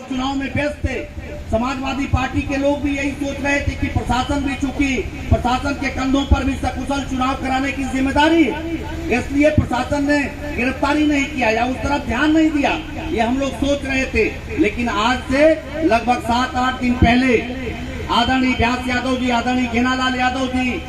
चुनाव में व्यस्त थे। समाजवादी पार्टी के लोग भी यही सोच रहे थे कि प्रशासन भी, चूंकि प्रशासन के कंधों पर भी सकुशल चुनाव कराने की जिम्मेदारी है, इसलिए प्रशासन ने गिरफ्तारी नहीं किया या उस तरफ ध्यान नहीं दिया, ये हम लोग सोच रहे थे। लेकिन आज से लगभग 7-8 दिन पहले आदरणीय व्यास यादव जी, आदरणीय घेनालाल यादव जी,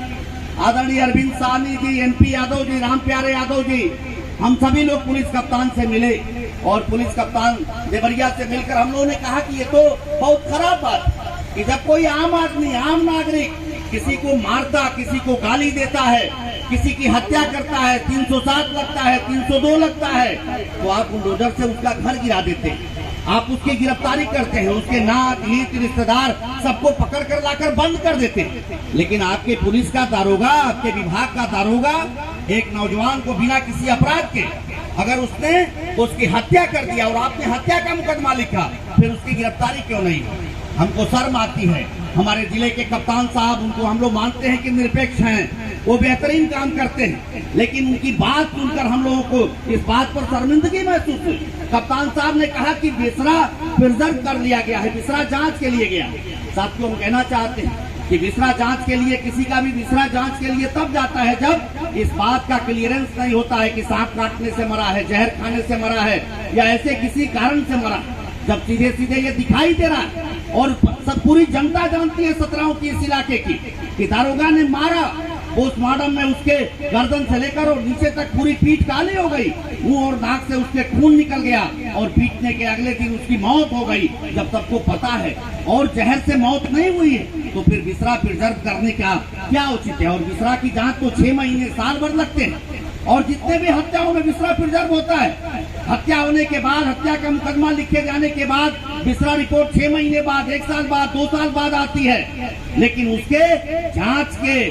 आदरणीय अरविंद साहनी जी, एनपी यादव जी, राम प्यारे यादव जी, हम सभी लोग पुलिस कप्तान से मिले और पुलिस कप्तान देवरिया से मिलकर हम लोगों ने कहा कि ये तो बहुत खराब बात है कि जब कोई आम आदमी, आम नागरिक किसी को मारता, किसी को गाली देता है, किसी की हत्या करता है, 307 लगता है, 302 लगता है, तो आप बुलडोजर से उसका घर गिरा देते हैं, आप उसकी गिरफ्तारी करते हैं, उसके नात, हित, रिश्तेदार सबको पकड़ कर लाकर बंद कर देते हैं। लेकिन आपके पुलिस का दारोगा, आपके विभाग का दारोगा एक नौजवान को बिना किसी अपराध के अगर उसने उसकी हत्या कर दिया और आपने हत्या का मुकदमा लिखा, फिर उसकी गिरफ्तारी क्यों नहीं? हमको शर्म आती है। हमारे जिले के कप्तान साहब, उनको हम लोग मानते हैं कि निरपेक्ष हैं, वो बेहतरीन काम करते हैं, लेकिन उनकी बात सुनकर हम लोगों को इस बात पर शर्मिंदगी महसूस हुई। कप्तान साहब ने कहा कि बिसरा प्रिजर्व कर लिया गया है, बिसरा जांच के लिए गया। साथियों, हम कहना चाहते हैं कि बिसरा जांच के लिए, किसी का भी बिसरा जांच के लिए तब जाता है जब इस बात का क्लियरेंस नहीं होता है कि सांप काटने से मरा है, जहर खाने से मरा है या ऐसे किसी कारण से मरा। जब सीधे सीधे ये दिखाई दे रहा है और सब पूरी जनता जानती है सतराओं की, इस इलाके की, कि दारोगा ने मारा, पोस्टमार्टम में उसके गर्दन से लेकर और नीचे तक पूरी पीठ काली हो गई, मुंह और नाक से उसके खून निकल गया और पीटने के अगले दिन उसकी मौत हो गई। जब सबको पता है और जहर से मौत नहीं हुई है, तो फिर बिसरा प्रिजर्व करने का क्या उचित है? और बिसरा की जांच तो 6 महीने, साल भर लगते हैं। और जितने भी हत्याओं में बिसरा प्रिजर्व होता है, हत्या होने के बाद, हत्या का मुकदमा लिखे जाने के बाद बिसरा रिपोर्ट 6 महीने बाद, 1 साल बाद, 2 साल बाद आती है। लेकिन उसके जांच के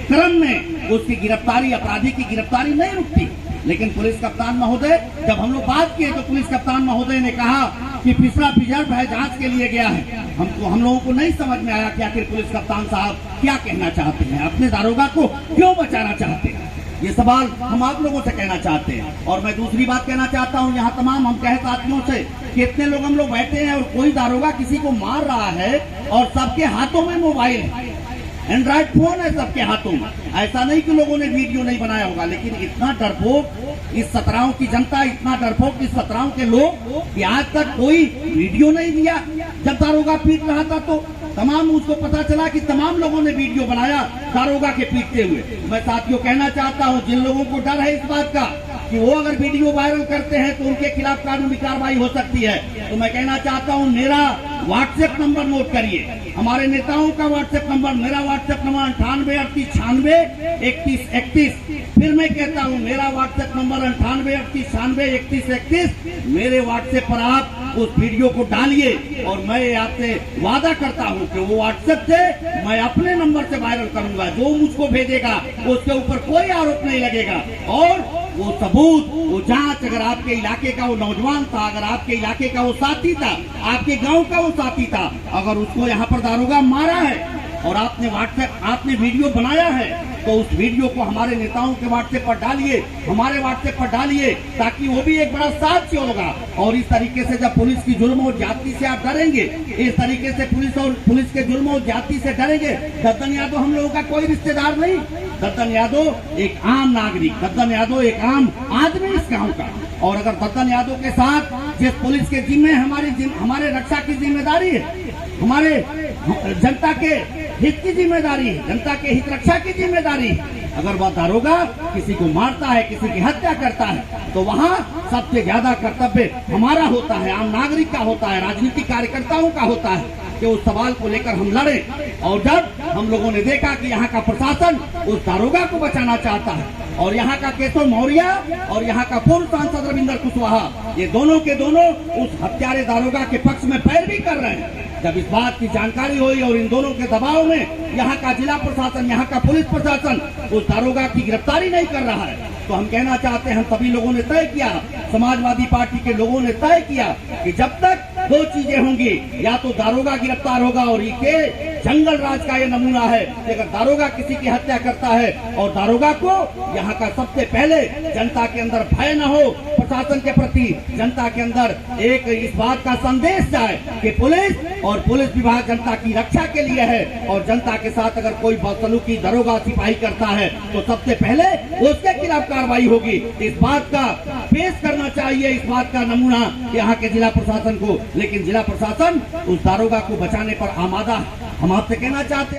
क्रम में उसकी गिरफ्तारी, अपराधी की गिरफ्तारी नहीं रुकती। लेकिन पुलिस कप्तान महोदय, जब हम लोग बात किए तो पुलिस कप्तान महोदय ने कहा कि बिसरा प्रिजर्व है, जांच के लिए गया है। हम लोगों को नहीं समझ में आया कि आखिर पुलिस कप्तान साहब क्या कहना चाहते हैं, अपने दारोगा को क्यों बचाना चाहते हैं। ये सवाल हम आप लोगों से कहना चाहते हैं। और मैं दूसरी बात कहना चाहता हूँ, यहाँ तमाम हम कहे साथियों से कि इतने लोग हम लोग बैठे हैं और कोई दारोगा किसी को मार रहा है और सबके हाथों में मोबाइल है, एंड्रॉइड फोन है सबके हाथों में। ऐसा नहीं कि लोगों ने वीडियो नहीं बनाया होगा, लेकिन इतना डरपोक इस सतराओं की जनता, इतना डरपोक इस सतराओं के लोग कि आज तक कोई वीडियो नहीं दिया। जब दारोगा पीट रहा था तो तमाम उसको पता चला कि तमाम लोगों ने वीडियो बनाया दारोगा के पीटते हुए। मैं साथियों कहना चाहता हूं, जिन लोगों को डर है इस बात का कि वो अगर वीडियो वायरल करते हैं तो उनके खिलाफ कानूनी कार्रवाई हो सकती है, तो मैं कहना चाहता हूं मेरा व्हाट्सएप नंबर नोट करिए, हमारे नेताओं का व्हाट्सएप नंबर, मेरा व्हाट्सएप नंबर 9838963131। फिर मैं कहता हूं मेरा व्हाट्सएप नंबर 9838963131। मेरे व्हाट्सएप पर आप उस वीडियो को डालिए और मैं आपसे वादा करता हूं कि वो व्हाट्सएप से मैं अपने नंबर से वायरल करूंगा। जो मुझको भेजेगा उसके ऊपर कोई आरोप नहीं लगेगा और वो सबूत, वो जांच, अगर आपके इलाके का वो नौजवान था, अगर आपके इलाके का वो साथी था, आपके गांव का वो साथी था, अगर उसको यहाँ पर दारोगा मारा है और आपने वीडियो बनाया है, तो उस वीडियो को हमारे नेताओं के व्हाट्सएप पर डालिए, हमारे व्हाट्सएप पर डालिए, ताकि वो भी एक बड़ा साक्ष्य होगा। और इस तरीके से जब पुलिस की जुर्म और ज्यादती से आप डरेंगे, इस तरीके से पुलिस के जुर्म और ज्यादती से डरेंगे। दद्दन यादव हम लोगों का कोई रिश्तेदार नहीं, दद्दन यादव एक आम नागरिक, दद्दन यादव एक आम आदमी इस गाँव का। और अगर दद्दन यादव के साथ जिस पुलिस के जिम्मे हमारे रक्षा की जिम्मेदारी है, हमारे जनता के हित की जिम्मेदारी है, जनता के हित रक्षा की जिम्मेदारी है, अगर वह दारोगा किसी को मारता है, किसी की हत्या करता है, तो वहाँ सबसे ज्यादा कर्तव्य हमारा होता है, आम नागरिक का होता है, राजनीतिक कार्यकर्ताओं का होता है कि उस सवाल को लेकर हम लड़े। और जब हम लोगों ने देखा कि यहाँ का प्रशासन उस दारोगा को बचाना चाहता है और यहाँ का केशव मौर्य और यहाँ का पूर्व सांसद रविंद्र कुशवाहा, ये दोनों के दोनों उस हत्यारे दारोगा के पक्ष में पैरवी कर रहे हैं, जब इस बात की जानकारी हुई और इन दोनों के दबाव में यहाँ का जिला प्रशासन, यहाँ का पुलिस प्रशासन उस दारोगा की गिरफ्तारी नहीं कर रहा है, तो हम कहना चाहते हैं, हम सभी लोगों ने तय किया, समाजवादी पार्टी के लोगों ने तय किया कि जब तक दो चीजें होंगी, या तो दारोगा गिरफ्तार होगा और ये जंगल राज का ये नमूना है कि अगर दारोगा किसी की हत्या करता है और दारोगा को यहाँ का सबसे पहले जनता के अंदर भय न हो प्रशासन के प्रति, जनता के अंदर एक इस बात का संदेश जाए कि पुलिस और पुलिस विभाग जनता की रक्षा के लिए है और जनता के साथ अगर कोई बदसलूकी दरोगा सिपाही करता है तो सबसे पहले उसके खिलाफ कार्रवाई होगी। इस बात का पेश करना चाहिए, इस बात का नमूना यहाँ के जिला प्रशासन को। लेकिन जिला प्रशासन उस दारोगा को बचाने पर आमादा। हम आपसे कहना चाहते हैं